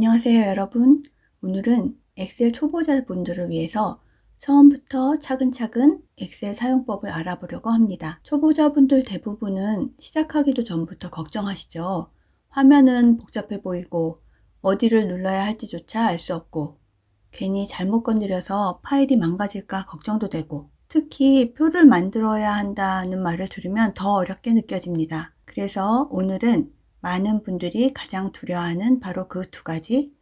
안녕하세요, 여러분. 오늘은 엑셀 초보자분들을 위해서 처음부터 차근차근 엑셀 사용법을 알아보려고 합니다. 초보자분들 대부분은 시작하기도 전부터 걱정하시죠. 화면은 복잡해 보이고 어디를 눌러야 할지조차 알 수 없고 괜히 잘못 건드려서 파일이 망가질까 걱정도 되고 특히 표를 만들어야 한다는 말을 들으면 더 어렵게 느껴집니다. 그래서 오늘은 많은 분들이 가장 두려워하는 바로 그 두 가지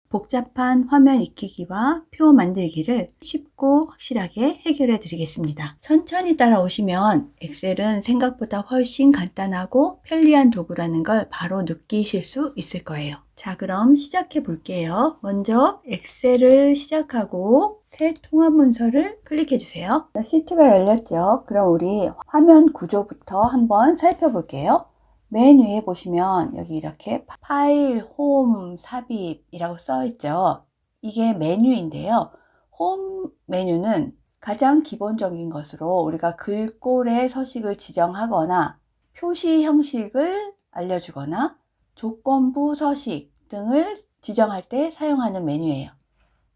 복잡한 화면 익히기와 표 만들기를 쉽고 확실하게 해결해 드리겠습니다. 천천히 따라오시면 엑셀은 생각보다 훨씬 간단하고 편리한 도구라는 걸 바로 느끼실 수 있을 거예요. 자, 그럼 시작해 볼게요. 먼저 엑셀을 시작하고 새 통합 문서를 클릭해 주세요. 시트가 열렸죠. 그럼 우리 화면 구조부터 한번 살펴볼게요. 맨 위에 보시면 여기 이렇게 파일, 홈, 삽입이라고 써 있죠. 이게 메뉴인데요. 홈 메뉴는 가장 기본적인 것으로 우리가 글꼴의 서식을 지정하거나 표시 형식을 알려주거나 조건부 서식 등을 지정할 때 사용하는 메뉴예요.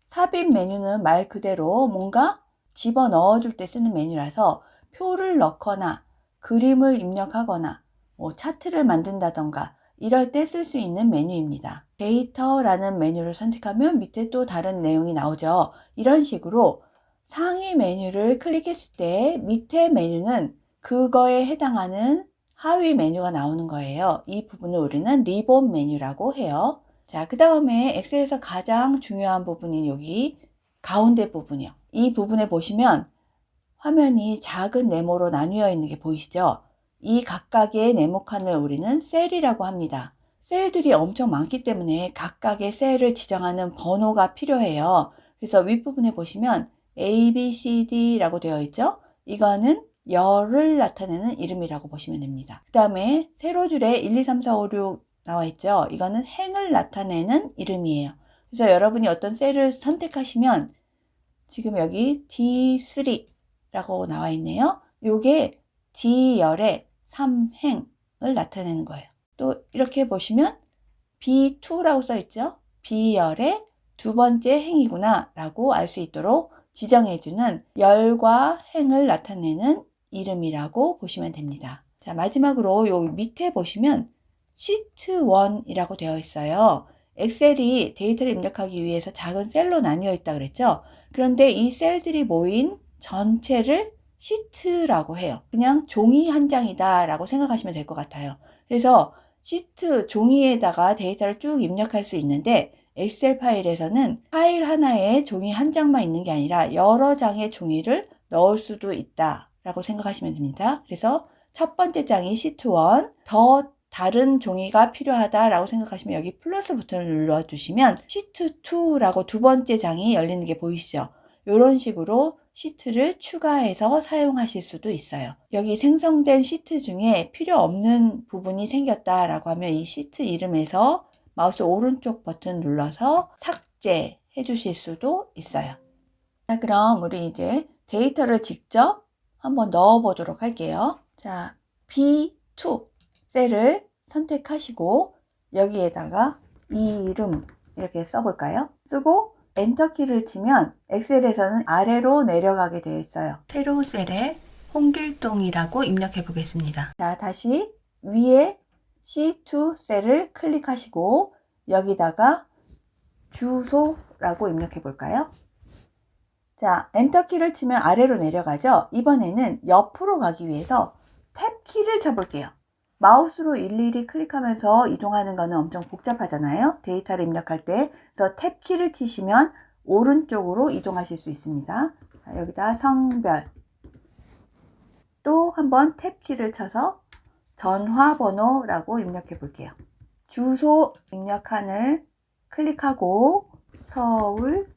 삽입 메뉴는 말 그대로 뭔가 집어넣어 줄 때 쓰는 메뉴라서 표를 넣거나 그림을 입력하거나 차트를 만든다던가 이럴 때 쓸 수 있는 메뉴입니다. 데이터라는 메뉴를 선택하면 밑에 또 다른 내용이 나오죠. 이런 식으로 상위 메뉴를 클릭했을 때 밑에 메뉴는 그거에 해당하는 하위 메뉴가 나오는 거예요. 이 부분을 우리는 리본 메뉴라고 해요. 자, 그 다음에 엑셀에서 가장 중요한 부분인 여기 가운데 부분이요. 이 부분에 보시면 화면이 작은 네모로 나뉘어 있는 게 보이시죠? 이 각각의 네모칸을 우리는 셀이라고 합니다. 셀들이 엄청 많기 때문에 각각의 셀을 지정하는 번호가 필요해요. 그래서 윗부분에 보시면 A, B, C, D라고 되어 있죠? 이거는 열을 나타내는 이름이라고 보시면 됩니다. 그 다음에 세로 줄에 1, 2, 3, 4, 5, 6 나와 있죠? 이거는 행을 나타내는 이름이에요. 그래서 여러분이 어떤 셀을 선택하시면 지금 여기 D3 라고 나와 있네요. 요게 D열의 3행을 나타내는 거예요. 또 이렇게 보시면 B2라고 써 있죠. B열의 두 번째 행이구나 라고 알 수 있도록 지정해주는 열과 행을 나타내는 이름이라고 보시면 됩니다. 자, 마지막으로 여기 밑에 보시면 시트 1이라고 되어 있어요. 엑셀이 데이터를 입력하기 위해서 작은 셀로 나뉘어 있다 그랬죠. 그런데 이 셀들이 모인 전체를 시트라고 해요. 그냥 종이 한 장이다 라고 생각하시면 될 것 같아요. 그래서 시트 종이에다가 데이터를 쭉 입력할 수 있는데 엑셀 파일에서는 파일 하나에 종이 한 장만 있는 게 아니라 여러 장의 종이를 넣을 수도 있다 라고 생각하시면 됩니다. 그래서 첫 번째 장이 시트 1, 더 다른 종이가 필요하다 라고 생각하시면 여기 플러스 버튼을 눌러주시면 시트 2라고 두 번째 장이 열리는 게 보이시죠? 이런 식으로 시트를 추가해서 사용하실 수도 있어요. 여기 생성된 시트 중에 필요 없는 부분이 생겼다라고 하면 이 시트 이름에서 마우스 오른쪽 버튼 눌러서 삭제해 주실 수도 있어요. 자, 그럼 우리 이제 데이터를 직접 한번 넣어 보도록 할게요. 자, B2 셀을 선택하시고 여기에다가 이름 이렇게 써볼까요? 쓰고 엔터키를 치면 엑셀에서는 아래로 내려가게 되어 있어요. 새로운 셀에 홍길동이라고 입력해 보겠습니다. 자, 다시 위에 C2 셀을 클릭하시고 여기다가 주소라고 입력해 볼까요? 자, 엔터키를 치면 아래로 내려가죠. 이번에는 옆으로 가기 위해서 탭키를 쳐볼게요. 마우스로 일일이 클릭하면서 이동하는 거는 엄청 복잡하잖아요. 데이터를 입력할 때. 그래서 탭키를 치시면 오른쪽으로 이동하실 수 있습니다. 자, 여기다 성별. 또 한번 탭키를 쳐서 전화번호라고 입력해 볼게요. 주소 입력칸을 클릭하고 서울,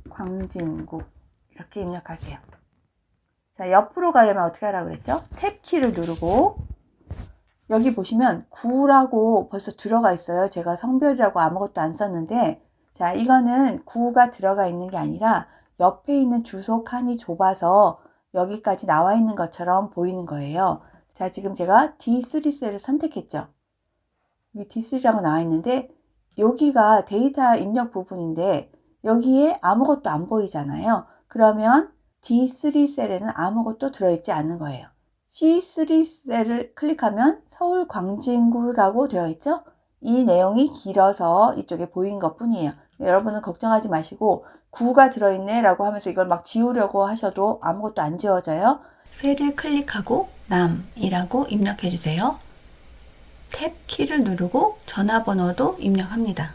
광진구 이렇게 입력할게요. 자, 옆으로 가려면 어떻게 하라고 그랬죠? 탭키를 누르고 여기 보시면 9라고 벌써 들어가 있어요. 제가 성별이라고 아무것도 안 썼는데 자, 이거는 9가 들어가 있는 게 아니라 옆에 있는 주소 칸이 좁아서 여기까지 나와 있는 것처럼 보이는 거예요. 자, 지금 제가 D3 셀을 선택했죠. 여기 D3라고 나와 있는데 여기가 데이터 입력 부분인데 여기에 아무것도 안 보이잖아요. 그러면 D3 셀에는 아무것도 들어있지 않는 거예요. C3 셀을 클릭하면 서울 광진구라고 되어 있죠. 이 내용이 길어서 이쪽에 보인 것 뿐이에요. 여러분은 걱정하지 마시고 9가 들어있네 라고 하면서 이걸 막 지우려고 하셔도 아무것도 안 지워져요. 셀을 클릭하고 남이라고 입력해 주세요. 탭 키를 누르고 전화번호도 입력합니다.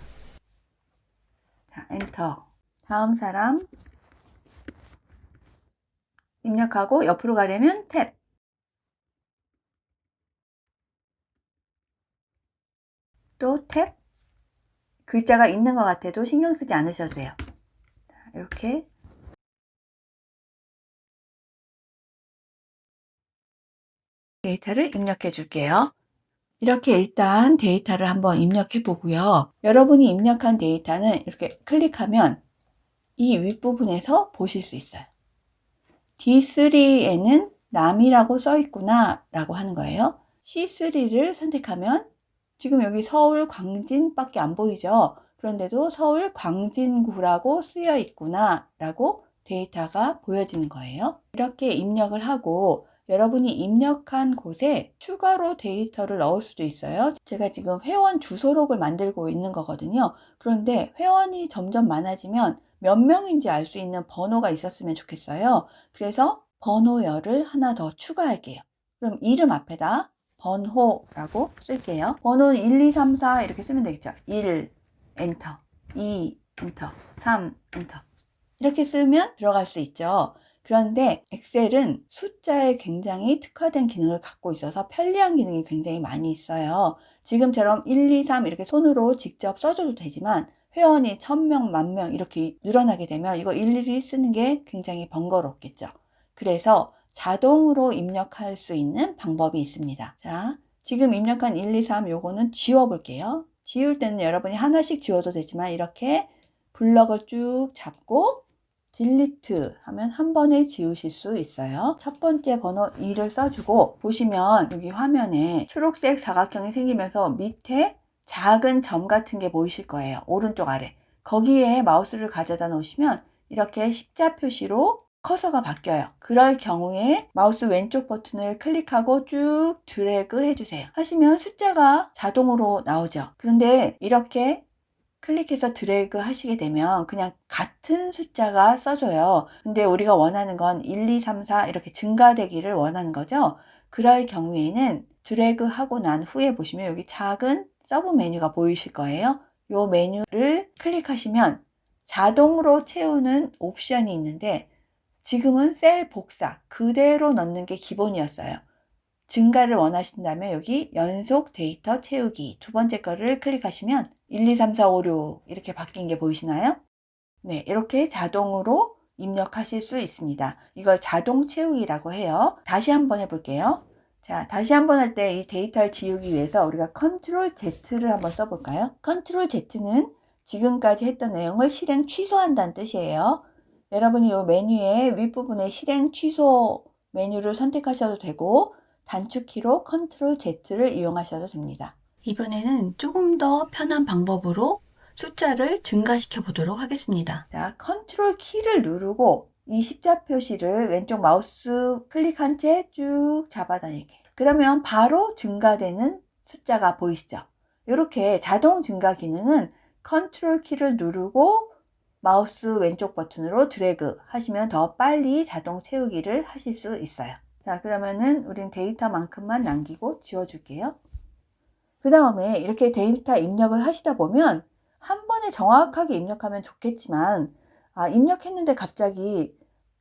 자, 엔터. 다음 사람 입력하고 옆으로 가려면 탭. 또 탭. 글자가 있는 것 같아도 신경 쓰지 않으셔도 돼요. 자, 이렇게 데이터를 입력해 줄게요. 이렇게 일단 데이터를 한번 입력해 보고요. 여러분이 입력한 데이터는 이렇게 클릭하면 이 윗부분에서 보실 수 있어요. D3에는 남이라고 써 있구나 라고 하는 거예요. C3를 선택하면 지금 여기 서울 광진밖에 안 보이죠. 그런데도 서울 광진구라고 쓰여 있구나 라고 데이터가 보여지는 거예요. 이렇게 입력을 하고 여러분이 입력한 곳에 추가로 데이터를 넣을 수도 있어요. 제가 지금 회원 주소록을 만들고 있는 거거든요. 그런데 회원이 점점 많아지면 몇 명인지 알 수 있는 번호가 있었으면 좋겠어요. 그래서 번호열을 하나 더 추가할게요. 그럼 이름 앞에다 번호라고 쓸게요. 번호는 1, 2, 3, 4 이렇게 쓰면 되겠죠. 1, 엔터, 2, 엔터, 3, 엔터. 이렇게 쓰면 들어갈 수 있죠. 그런데 엑셀은 숫자에 굉장히 특화된 기능을 갖고 있어서 편리한 기능이 굉장히 많이 있어요. 지금처럼 1, 2, 3 이렇게 손으로 직접 써줘도 되지만 회원이 1000명, 10,000명 이렇게 늘어나게 되면 이거 일일이 쓰는 게 굉장히 번거롭겠죠. 그래서 자동으로 입력할 수 있는 방법이 있습니다. 자, 지금 입력한 1, 2, 3 요거는 지워볼게요. 지울 때는 여러분이 하나씩 지워도 되지만 이렇게 블럭을 쭉 잡고 딜리트 하면 한 번에 지우실 수 있어요. 첫 번째 번호 2를 써주고 보시면 여기 화면에 초록색 사각형이 생기면서 밑에 작은 점 같은 게 보이실 거예요. 오른쪽 아래. 거기에 마우스를 가져다 놓으시면 이렇게 십자 표시로 커서가 바뀌어요. 그럴 경우에 마우스 왼쪽 버튼을 클릭하고 쭉 드래그 해주세요. 하시면 숫자가 자동으로 나오죠. 그런데 이렇게 클릭해서 드래그 하시게 되면 그냥 같은 숫자가 써져요. 근데 우리가 원하는 건 1, 2, 3, 4 이렇게 증가되기를 원하는 거죠. 그럴 경우에는 드래그 하고 난 후에 보시면 여기 작은 서브 메뉴가 보이실 거예요. 이 메뉴를 클릭하시면 자동으로 채우는 옵션이 있는데 지금은 셀 복사 그대로 넣는 게 기본이었어요. 증가를 원하신다면 여기 연속 데이터 채우기 두 번째 거를 클릭하시면 1, 2, 3, 4, 5, 6 이렇게 바뀐 게 보이시나요? 네, 이렇게 자동으로 입력하실 수 있습니다. 이걸 자동 채우기라고 해요. 다시 한번 해볼게요. 자, 다시 한번 할 때 이 데이터를 지우기 위해서 우리가 컨트롤 Z를 한번 써볼까요? 컨트롤 Z는 지금까지 했던 내용을 실행 취소한다는 뜻이에요. 여러분이 이 메뉴의 윗부분에 실행 취소 메뉴를 선택하셔도 되고 단축키로 컨트롤 Z를 이용하셔도 됩니다. 이번에는 조금 더 편한 방법으로 숫자를 증가시켜 보도록 하겠습니다. 자, 컨트롤 키를 누르고 이 십자 표시를 왼쪽 마우스 클릭한 채 쭉 잡아다닐게요. 그러면 바로 증가되는 숫자가 보이시죠? 이렇게 자동 증가 기능은 컨트롤 키를 누르고 마우스 왼쪽 버튼으로 드래그 하시면 더 빨리 자동 채우기를 하실 수 있어요. 자, 그러면은 우린 데이터만큼만 남기고 지워줄게요. 그 다음에 이렇게 데이터 입력을 하시다 보면 한 번에 정확하게 입력하면 좋겠지만 입력했는데 갑자기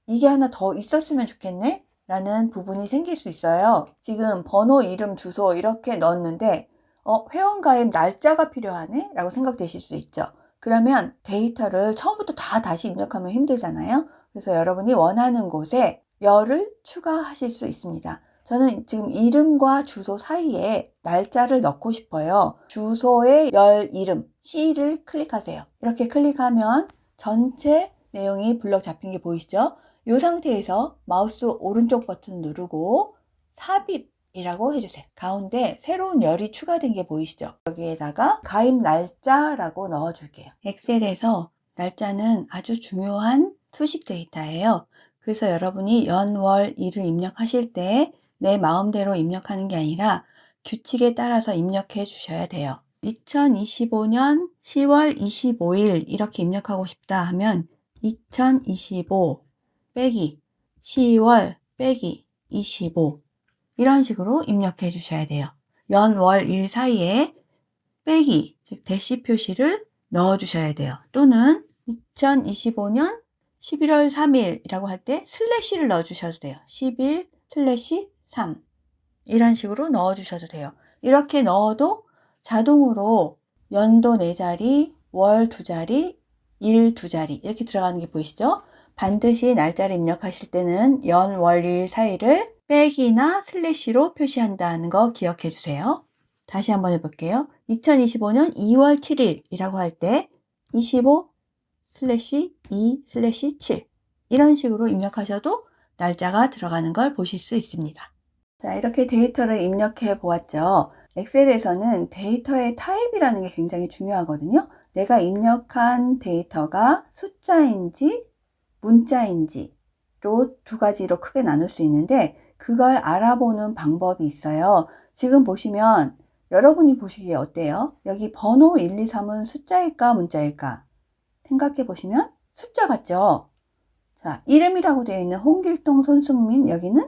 이게 하나 더 있었으면 좋겠네 라는 부분이 생길 수 있어요. 지금 번호, 이름, 주소 이렇게 넣었는데 회원가입 날짜가 필요하네 라고 생각되실 수 있죠. 그러면 데이터를 처음부터 다 다시 입력하면 힘들잖아요. 그래서 여러분이 원하는 곳에 열을 추가하실 수 있습니다. 저는 지금 이름과 주소 사이에 날짜를 넣고 싶어요. 주소의 열 이름 C를 클릭하세요. 이렇게 클릭하면 전체 내용이 블럭 잡힌 게 보이시죠? 이 상태에서 마우스 오른쪽 버튼 누르고 삽입 이라고 해주세요. 가운데 새로운 열이 추가된 게 보이시죠? 여기에다가 가입 날짜라고 넣어줄게요. 엑셀에서 날짜는 아주 중요한 수식 데이터예요. 그래서 여러분이 연, 월, 일을 입력하실 때 내 마음대로 입력하는 게 아니라 규칙에 따라서 입력해 주셔야 돼요. 2025년 10월 25일 이렇게 입력하고 싶다 하면 2025 빼기 10월 빼기 25 이런 식으로 입력해 주셔야 돼요. 연, 월, 일 사이에 빼기, 즉 대시 표시를 넣어 주셔야 돼요. 또는 2025년 11월 3일이라고 할 때 슬래시를 넣어 주셔도 돼요. 11 슬래시 3 이런 식으로 넣어 주셔도 돼요. 이렇게 넣어도 자동으로 연도 4자리, 월 2자리, 일 2자리 이렇게 들어가는 게 보이시죠? 반드시 날짜를 입력하실 때는 연, 월, 일 사이를 빼기나 슬래시로 표시한다는 거 기억해 주세요. 다시 한번 해볼게요. 2025년 2월 7일이라고 할 때 25 슬래시 2 슬래시 7 이런 식으로 입력하셔도 날짜가 들어가는 걸 보실 수 있습니다. 자, 이렇게 데이터를 입력해 보았죠. 엑셀에서는 데이터의 타입이라는 게 굉장히 중요하거든요. 내가 입력한 데이터가 숫자인지 문자인지로 두 가지로 크게 나눌 수 있는데 그걸 알아보는 방법이 있어요. 지금 보시면 여러분이 보시기에 어때요? 여기 번호 1, 2, 3은 숫자일까 문자일까? 생각해 보시면 숫자 같죠? 자, 이름이라고 되어 있는 홍길동, 손승민 여기는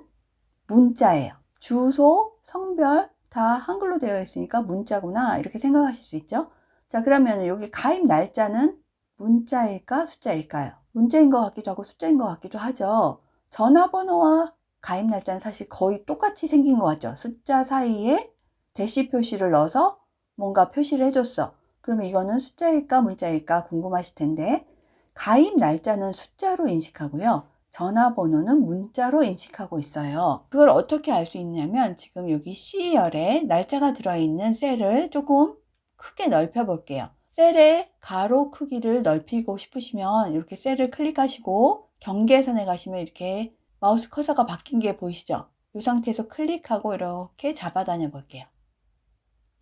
문자예요. 주소, 성별 다 한글로 되어 있으니까 문자구나 이렇게 생각하실 수 있죠. 자, 그러면 여기 가입 날짜는 문자일까 숫자일까요? 문자인 것 같기도 하고 숫자인 것 같기도 하죠. 전화번호와 가입 날짜는 사실 거의 똑같이 생긴 것 같죠. 숫자 사이에 대시 표시를 넣어서 뭔가 표시를 해줬어. 그러면 이거는 숫자일까 문자일까 궁금하실 텐데 가입 날짜는 숫자로 인식하고요. 전화번호는 문자로 인식하고 있어요. 그걸 어떻게 알 수 있냐면 지금 여기 C열에 날짜가 들어있는 셀을 조금 크게 넓혀 볼게요. 셀의 가로 크기를 넓히고 싶으시면 이렇게 셀을 클릭하시고 경계선에 가시면 이렇게 마우스 커서가 바뀐 게 보이시죠? 이 상태에서 클릭하고 이렇게 잡아다녀 볼게요.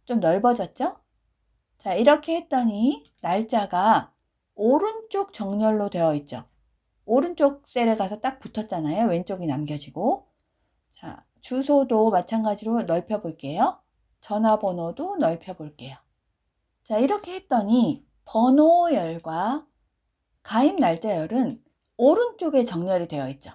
좀 넓어졌죠? 자, 이렇게 했더니 날짜가 오른쪽 정렬로 되어 있죠. 오른쪽 셀에 가서 딱 붙었잖아요. 왼쪽이 남겨지고. 자, 주소도 마찬가지로 넓혀 볼게요. 전화번호도 넓혀 볼게요. 자, 이렇게 했더니 번호열과 가입 날짜열은 오른쪽에 정렬이 되어 있죠.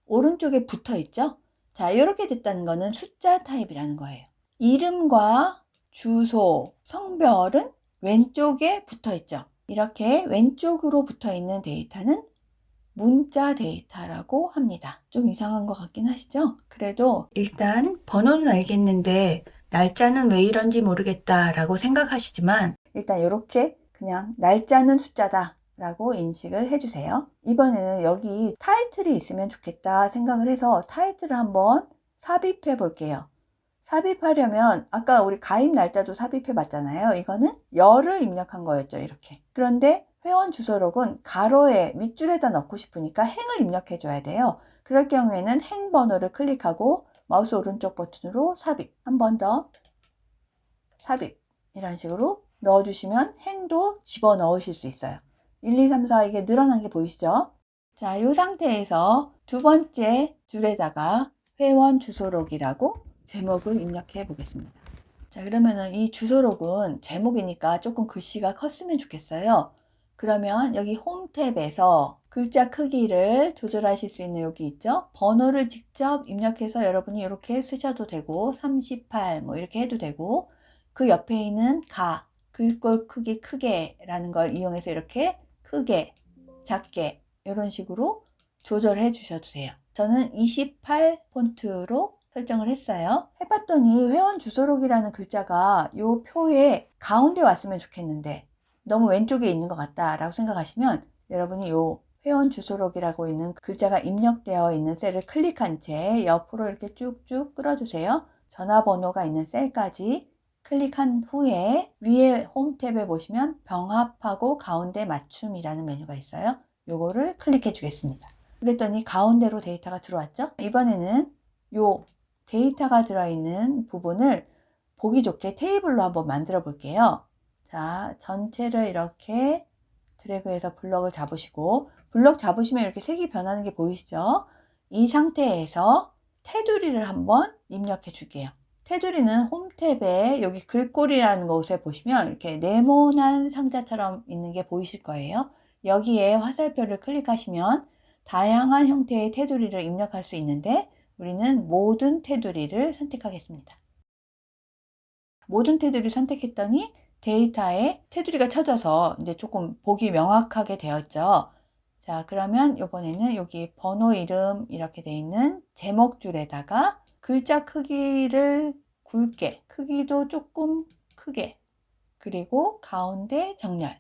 오른쪽에 붙어 있죠. 자, 이렇게 됐다는 거는 숫자 타입이라는 거예요. 이름과 주소, 성별은 왼쪽에 붙어 있죠. 이렇게 왼쪽으로 붙어 있는 데이터는 문자 데이터라고 합니다. 좀 이상한 것 같긴 하시죠? 그래도 일단 번호는 알겠는데 날짜는 왜 이런지 모르겠다 라고 생각하시지만 일단 이렇게 그냥 날짜는 숫자다 라고 인식을 해주세요. 이번에는 여기 타이틀이 있으면 좋겠다 생각을 해서 타이틀을 한번 삽입해 볼게요. 삽입하려면 아까 우리 가입 날짜도 삽입해 봤잖아요. 이거는 열을 입력한 거였죠. 이렇게. 그런데 회원 주소록은 가로에 윗줄에다 넣고 싶으니까 행을 입력해 줘야 돼요. 그럴 경우에는 행 번호를 클릭하고 마우스 오른쪽 버튼으로 삽입. 한 번 더 삽입. 이런 식으로 넣어주시면 행도 집어넣으실 수 있어요. 1, 2, 3, 4 이게 늘어난 게 보이시죠? 자, 이 상태에서 두 번째 줄에다가 회원 주소록이라고 제목을 입력해 보겠습니다. 자, 그러면은 이 주소록은 제목이니까 조금 글씨가 컸으면 좋겠어요. 그러면 여기 홈 탭에서 글자 크기를 조절하실 수 있는 여기 있죠? 번호를 직접 입력해서 여러분이 이렇게 쓰셔도 되고 38 뭐 이렇게 해도 되고 그 옆에 있는 글꼴 크기 크게 라는 걸 이용해서 이렇게 크게 작게 이런 식으로 조절해 주셔도 돼요. 저는 28 폰트로 설정을 했어요. 해봤더니 회원 주소록이라는 글자가 이 표의 가운데 왔으면 좋겠는데 너무 왼쪽에 있는 것 같다 라고 생각하시면 여러분이 이 회원 주소록이라고 있는 글자가 입력되어 있는 셀을 클릭한 채 옆으로 이렇게 쭉쭉 끌어주세요. 전화번호가 있는 셀까지 클릭한 후에 위에 홈 탭에 보시면 병합하고 가운데 맞춤이라는 메뉴가 있어요. 요거를 클릭해 주겠습니다. 그랬더니 가운데로 데이터가 들어왔죠? 이번에는 요 데이터가 들어있는 부분을 보기 좋게 테이블로 한번 만들어 볼게요. 자, 전체를 이렇게 드래그해서 블럭을 잡으시고, 블럭 잡으시면 이렇게 색이 변하는 게 보이시죠? 이 상태에서 테두리를 한번 입력해 줄게요. 테두리는 홈 탭에 여기 글꼴이라는 곳에 보시면 이렇게 네모난 상자처럼 있는 게 보이실 거예요. 여기에 화살표를 클릭하시면 다양한 형태의 테두리를 입력할 수 있는데, 우리는 모든 테두리를 선택하겠습니다. 모든 테두리를 선택했더니 데이터에 테두리가 쳐져서 이제 조금 보기 명확하게 되었죠. 자, 그러면 이번에는 여기 번호 이름 이렇게 돼 있는 제목줄에다가 글자 크기를 굵게, 크기도 조금 크게, 그리고 가운데 정렬,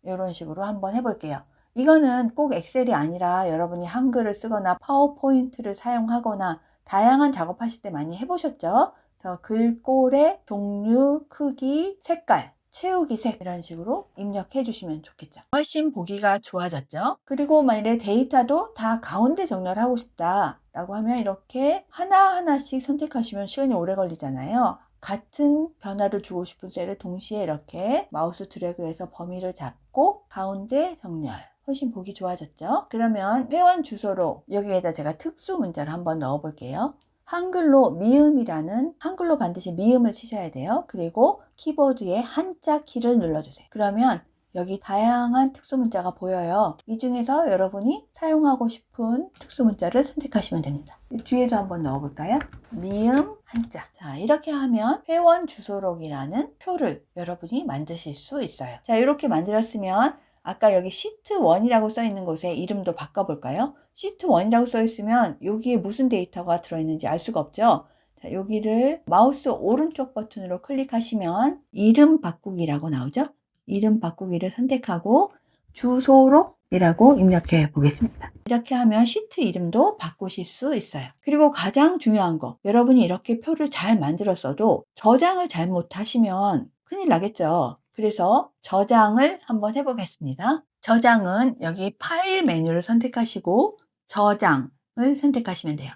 이런 식으로 한번 해볼게요. 이거는 꼭 엑셀이 아니라 여러분이 한글을 쓰거나 파워포인트를 사용하거나 다양한 작업하실 때 많이 해보셨죠? 그래서 글꼴의 종류, 크기, 색깔, 채우기 색 이런 식으로 입력해 주시면 좋겠죠. 훨씬 보기가 좋아졌죠. 그리고 만약에 데이터도 다 가운데 정렬하고 싶다 라고 하면 이렇게 하나하나씩 선택하시면 시간이 오래 걸리잖아요. 같은 변화를 주고 싶은 셀을 동시에 이렇게 마우스 드래그해서 범위를 잡고 가운데 정렬. 훨씬 보기 좋아졌죠? 그러면 회원 주소로 여기에다 제가 특수 문자를 한번 넣어 볼게요. 한글로 미음이라는, 한글로 반드시 미음을 치셔야 돼요. 그리고 키보드에 한자 키를 눌러주세요. 그러면 여기 다양한 특수 문자가 보여요. 이 중에서 여러분이 사용하고 싶은 특수 문자를 선택하시면 됩니다. 뒤에도 한번 넣어볼까요? 미음 한자. 자, 이렇게 하면 회원 주소록이라는 표를 여러분이 만드실 수 있어요. 자, 이렇게 만들었으면 아까 여기 시트 1이라고 써 있는 곳에 이름도 바꿔볼까요? 시트 1이라고 써 있으면 여기에 무슨 데이터가 들어있는지 알 수가 없죠? 자, 여기를 마우스 오른쪽 버튼으로 클릭하시면 이름 바꾸기라고 나오죠? 이름 바꾸기를 선택하고 주소록이라고 입력해 보겠습니다. 이렇게 하면 시트 이름도 바꾸실 수 있어요. 그리고 가장 중요한 거, 여러분이 이렇게 표를 잘 만들었어도 저장을 잘못하시면 큰일 나겠죠. 그래서 저장을 한번 해보겠습니다. 저장은 여기 파일 메뉴를 선택하시고 저장을 선택하시면 돼요.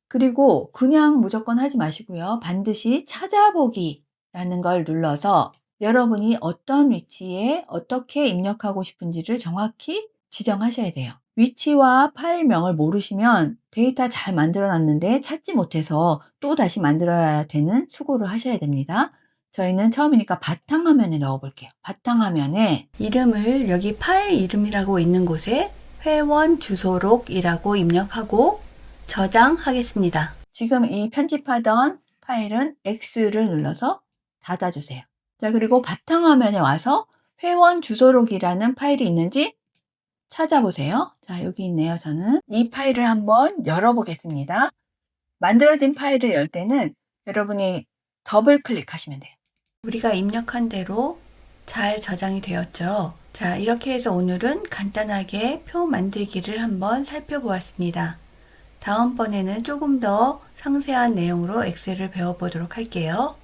그리고 그냥 무조건 하지 마시고요. 반드시 찾아보기라는 걸 눌러서 여러분이 어떤 위치에 어떻게 입력하고 싶은지를 정확히 지정하셔야 돼요. 위치와 파일명을 모르시면 데이터 잘 만들어 놨는데 찾지 못해서 또 다시 만들어야 되는 수고를 하셔야 됩니다. 저희는 처음이니까 바탕화면에 넣어 볼게요. 바탕화면에 이름을 여기 파일 이름이라고 있는 곳에 회원 주소록이라고 입력하고 저장하겠습니다. 지금 이 편집하던 파일은 X를 눌러서 닫아주세요. 자, 그리고 바탕화면에 와서 회원 주소록이라는 파일이 있는지 찾아보세요. 자, 여기 있네요. 저는 이 파일을 한번 열어보겠습니다. 만들어진 파일을 열 때는 여러분이 더블 클릭하시면 돼요. 우리가 입력한 대로 잘 저장이 되었죠. 자, 이렇게 해서 오늘은 간단하게 표 만들기를 한번 살펴보았습니다. 다음번에는 조금 더 상세한 내용으로 엑셀을 배워보도록 할게요.